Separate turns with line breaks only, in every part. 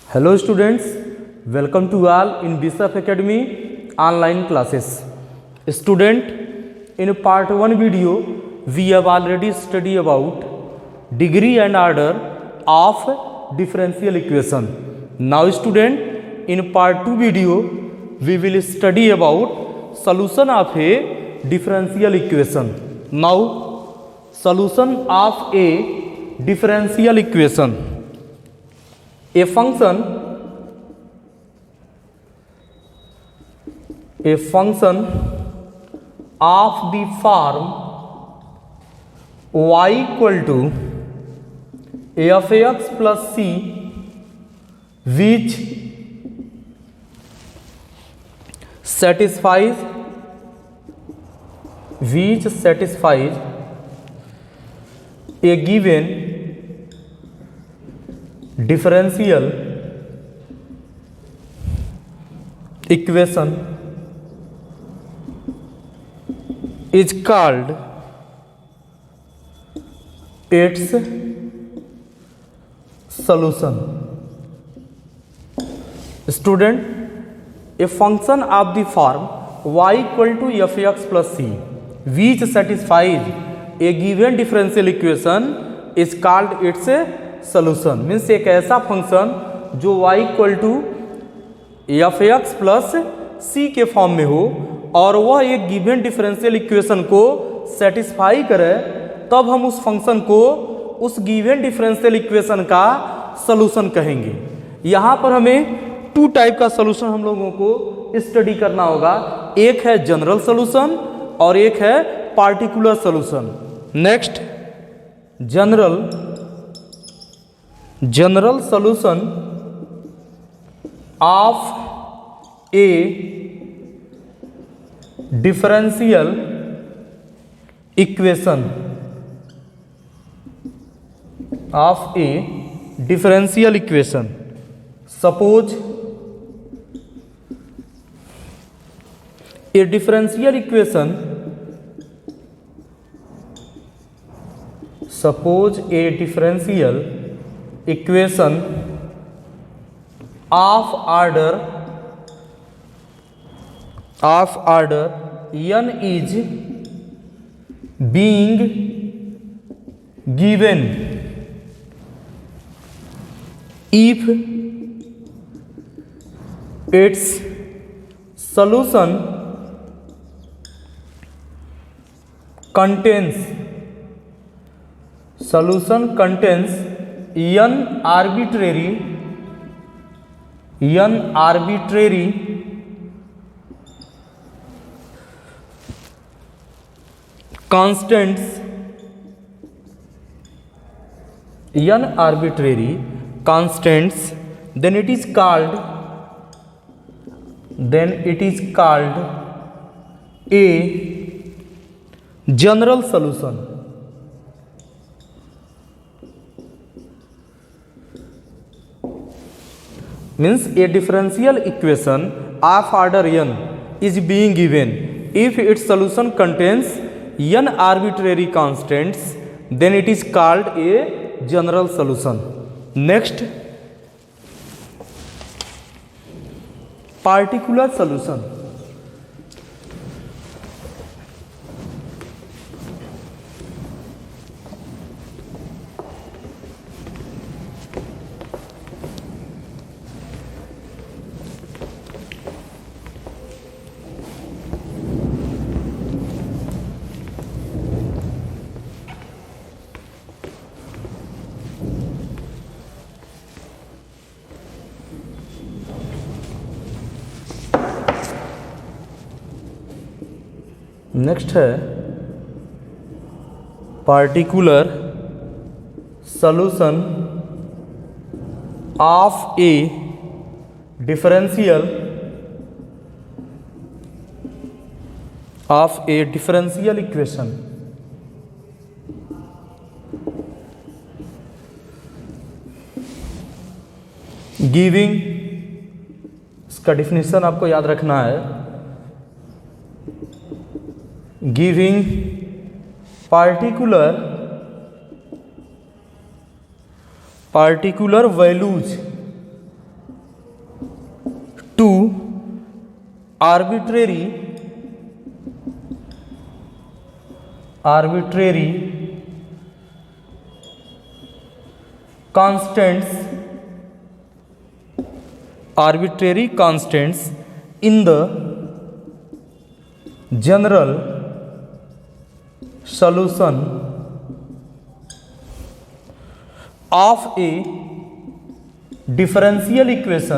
Hello students, welcome to all in BSF Academy online classes. Student, in part 1 video we have already studied about degree and order of differential equation. Now student, in part 2 video we will study about solution of a differential equation. Now solution of a differential equation. A function of the form y equal to a of x plus c which satisfies a given differential equation is called its solution. Student, a function of the form y equal to f x plus c which satisfies a given differential equation is called its solution. Means एक ऐसा function जो y equal to F X plus C के form में हो और वह एक given differential equation को सेटिस्फाई करे, तब हम उस फंक्शन को उस गिवन डिफरेंशियल इक्वेशन का सलूशन कहेंगे. यहाँ पर हमें टू टाइप का सलूशन हम लोगों को स्टडी करना होगा. एक है जनरल सलूशन और एक है particular solution. Next, general solution of a differential equation suppose a differential equation of order n is being given if its solution contains n arbitrary constants, then it is called a general solution. Means a differential equation of order n is being given if its solution contains n arbitrary constants, then it is called a general solution. Next, particular solution. Next है particular solution of a differential equation. Giving, इसका definition आपको याद रखना है. Giving particular values arbitrary constants in the general solution of a differential equation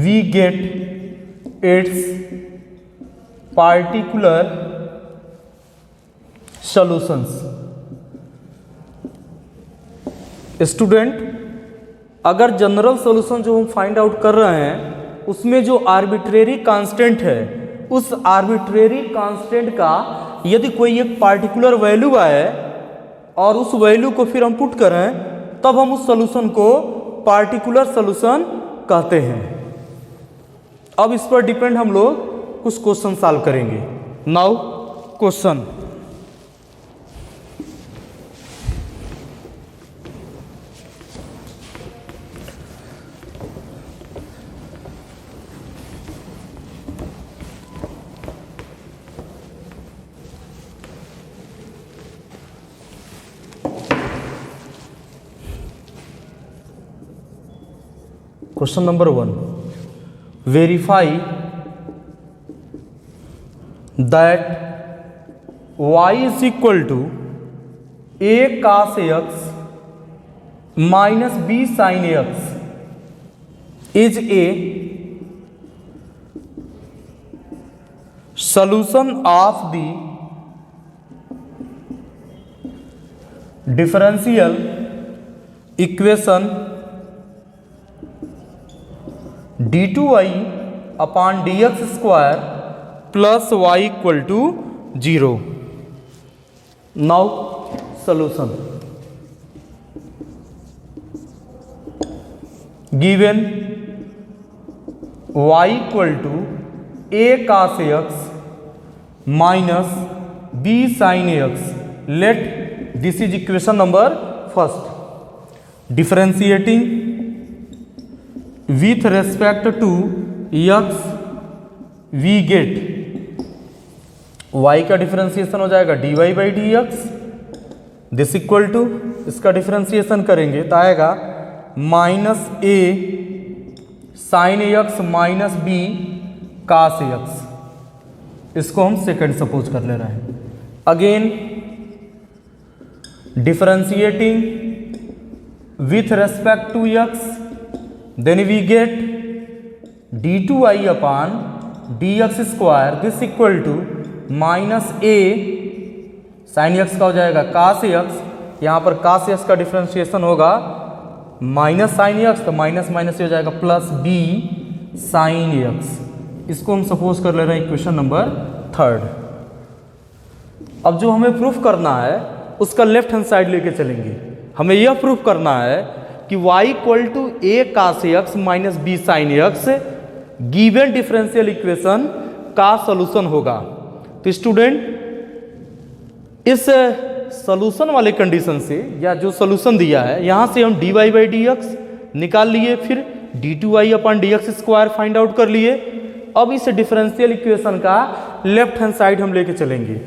we get its particular solutions. Student, अगर general solution जो हम find out कर रहे हैं उसमें जो आर्बिट्रेरी कांस्टेंट है, उस आर्बिट्रेरी कांस्टेंट का यदि कोई एक पार्टिकुलर वैल्यू आए और उस वैल्यू को फिर हम पुट करें, तब हम उस सॉल्यूशन को पार्टिकुलर सॉल्यूशन कहते हैं। अब इस पर डिपेंड हम लोग कुछ क्वेश्चन सॉल्व करेंगे। Now question, question number 1, verify that y is equal to a cos x minus b sin x is a solution of the differential equation d2y upon dx square plus y equal to 0। Now solution, given y equal to a cos x minus b sin x, let this is equation number first. Differentiating with respect to x we get y का differentiation हो जाएगा dy by D x, this equal to, इसका differentiation करेंगे तो आएगा minus A sine X minus B cos X. इसको हम second suppose कर ले रहे हैं। Again differentiating with respect to X, then we get d2y upon dx square, this equal to minus A sine X का हो जाएगा कास एक्स, यहाँ पर कास एक्स का डिफरेंशिएशन होगा माइनस साइन एक्स, तो माइनस माइनस हो जाएगा प्लस बी साइन एक्स। इसको हम सपोज कर ले रहे हैं इक्वेशन नंबर थर्ड। अब जो हमें प्रूफ करना है उसका लेफ्ट हैंड साइड लेके चलेंगे। हमें यह प्रूफ करना है कि y equal to a cos x minus B sine x given differential equation का सॉल्यूशन होगा। तो स्टूडेंट, इस सॉल्यूशन वाले कंडीशन से या जो सॉल्यूशन दिया है यहां से हम dy बाई डी एक्स निकाल लिए, फिर d2y upon D X square find out कर लिए। अब इस डिफरेंशियल इक्वेशन का लेफ्ट हैंड साइड हम लेके चलेंगे।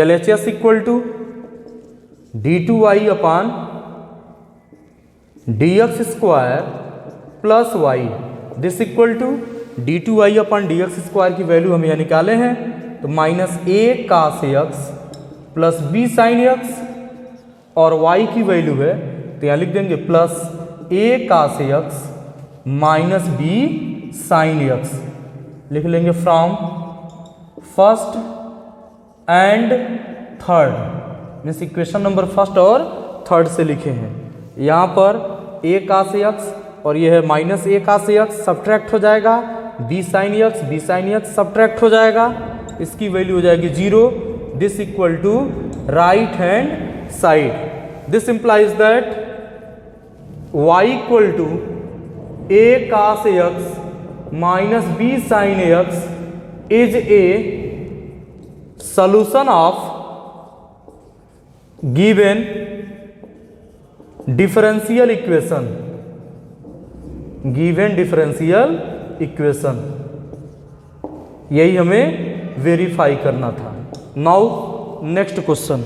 LHS equal to d2y upon dx square plus Y, this equal to d2y upon dx square की वैल्यू हम यहाँ निकाले हैं, तो minus A cos X plus B sine X, और y की वैल्यू है तो यहाँ लिख देंगे plus A cos x minus B sine x. लिख लेंगे from first and third, means equation number first और थर्ड से लिखे हैं। यहाँ पर ए कास एक्स और ये है minus A cos x subtract हो जाएगा, बी साइन एक्स सब्ट्रैक्ट हो जाएगा, इसकी वैल्यू हो जाएगी 0। This equal to right hand side. This implies that y equal to a cos x minus B sine x is a solution of given differential equation, given differential equation, यही हमें verify करना था। Now next question.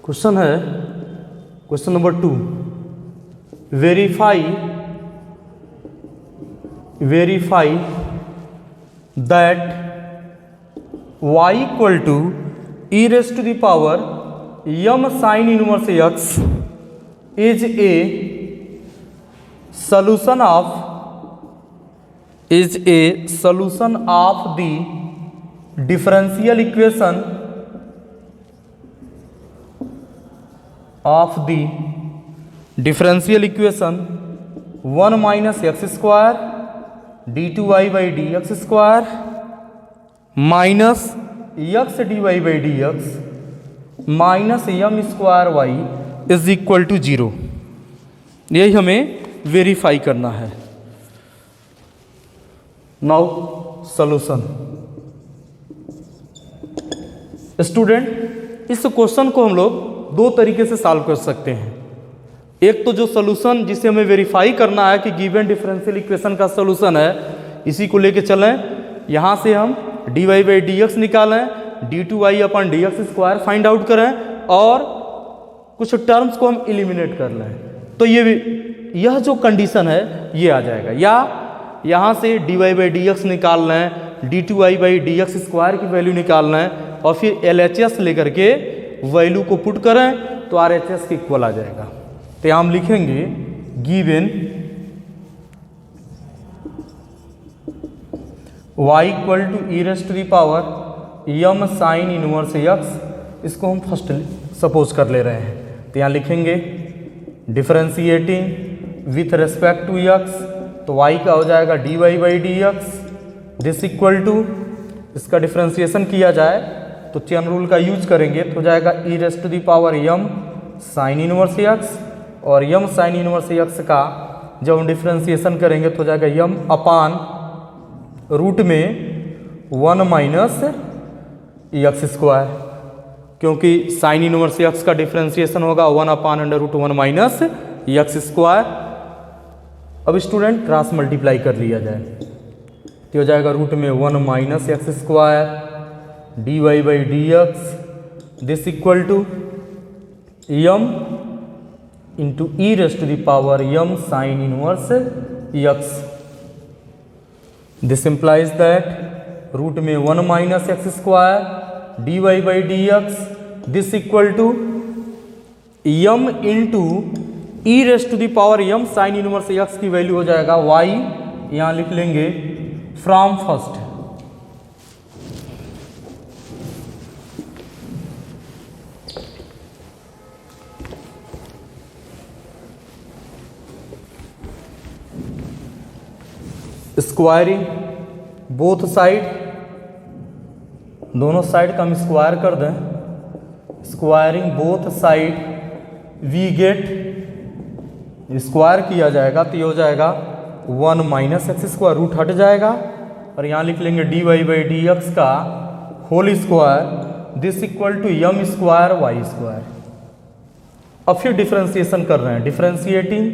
Question है question number 2, verify that y equal to e raise to the power m sine inverse x is a solution of the differential equation of the differential equation 1 minus x square d2y by dx square minus x dy by dx minus m square y is equal to 0। यही हमें verify करना है। Now solution. Student, इस question को हम लोग दो तरीके से सॉल्व कर सकते हैं। एक तो जो सॉल्यूशन जिसे हमें वेरीफाई करना है कि गिवन डिफरेंशियल इक्वेशन का सॉल्यूशन है, इसी को लेके चलें। यहाँ से हम dy बाई डी एक्स निकालें, d2y upon D X square find out करें और कुछ टर्म्स को हम इलिमिनेट कर लें, तो यह जो कंडीशन है ये आ जाएगा। या यहाँ से dy बाई डी एक्स निकाल लें, d2y by D X square की वैल्यू निकाल लें और फिर LHS लेकर के वैल्यू को पुट करें तो RHS के इक्वल आ जाएगा। तो हम लिखेंगे given y equal to e raise to the power m sine inverse x, इसको हम फर्स्ट सपोज कर ले रहे हैं। तो यहाँ लिखेंगे differentiating with respect to x, तो y का हो जाएगा dy by D x, this equal to, इसका डिफरेंशिएशन किया जाए तो चेन रूल का यूज करेंगे तो हो जाएगा E raise to the power m sine inverse x, और m साइन इनवर्स x का जब हम डिफरेंशिएशन करेंगे तो हो जाएगा m अपान रूट में 1 माइनस एक्स स्क्वायर, क्योंकि साइन इनवर्स x का डिफरेंशिएशन होगा 1 upon under root 1 minus x square. अब स्टूडेंट क्रॉस मल्टीप्लाई कर लिया जाए तो हो जाएगा रूट में 1 minus x square dy by D x, this equal to m into e raise to the power m sine inverse x। This implies that root में 1 minus x square dy by D x, this equal to m into e raise to the power m sine inverse x की value हो जाएगा y, यहाँ लिख लेंगे from first squaring both side, दोनों side का हम स्क्वायर कर दें, squaring both side we get, square किया जाएगा तो ये हो जाएगा 1 माइनस एक्स स्क्वायर, रूट हट जाएगा और यहाँ लिख लेंगे dy बाई डी एक्स का whole square, this equal to m square y square. अब फिर डिफरेंशिएशन कर रहे हैं, differentiating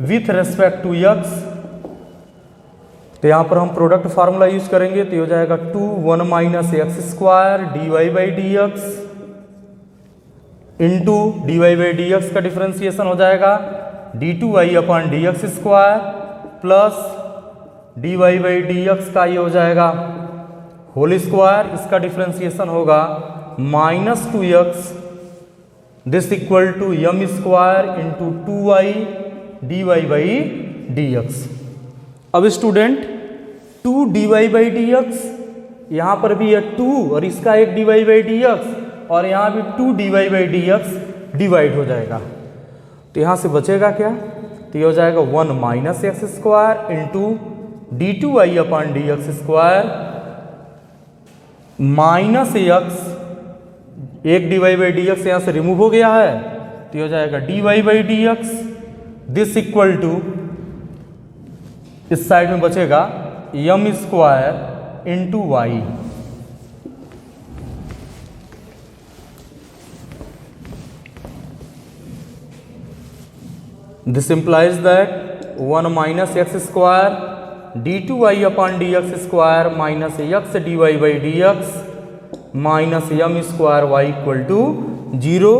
with respect to x, तो यहाँ पर हम प्रोडक्ट फार्मूला यूज करेंगे तो हो जाएगा 2 1 minus x square dy by D X into dy by D x का डिफरेंशिएशन हो जाएगा d2y upon D X square plus D Y by D x का ये हो जाएगा होल स्क्वायर, इसका डिफ्रेंसिएशन होगा minus 2x this equal to M square into 2y D Y by D X. अब student 2 D Y by D X, यहाँ पर भी है 2 और इसका एक D Y by D x और यहाँ भी 2 D Y by D x divide हो जाएगा। तो यहाँ से बचेगा क्या, तो ये हो जाएगा 1 minus x square into D two Y upon D X square minus X, एक D Y by D X यहाँ से रिमूव हो गया है, तो ये हो जाएगा d Y by D x this equal to, इस साइड में बचेगा m square into y. This implies that 1 minus x square d2y upon dx square minus x dy by dx minus m square y equal to 0।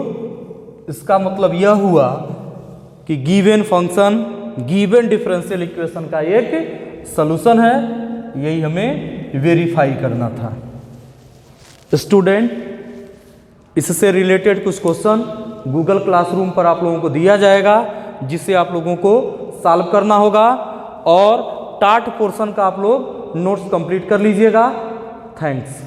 इसका मतलब यह हुआ कि given function given differential equation का एक solution है, यही हमें वेरीफाई करना था। स्टूडेंट इससे रिलेटेड कुछ क्वेश्चन गूगल क्लासरूम पर आप लोगों को दिया जाएगा, जिसे आप लोगों को सॉल्व करना होगा और टार्ट पोर्शन का आप लोग नोट्स कंप्लीट कर लीजिएगा। थैंक्स।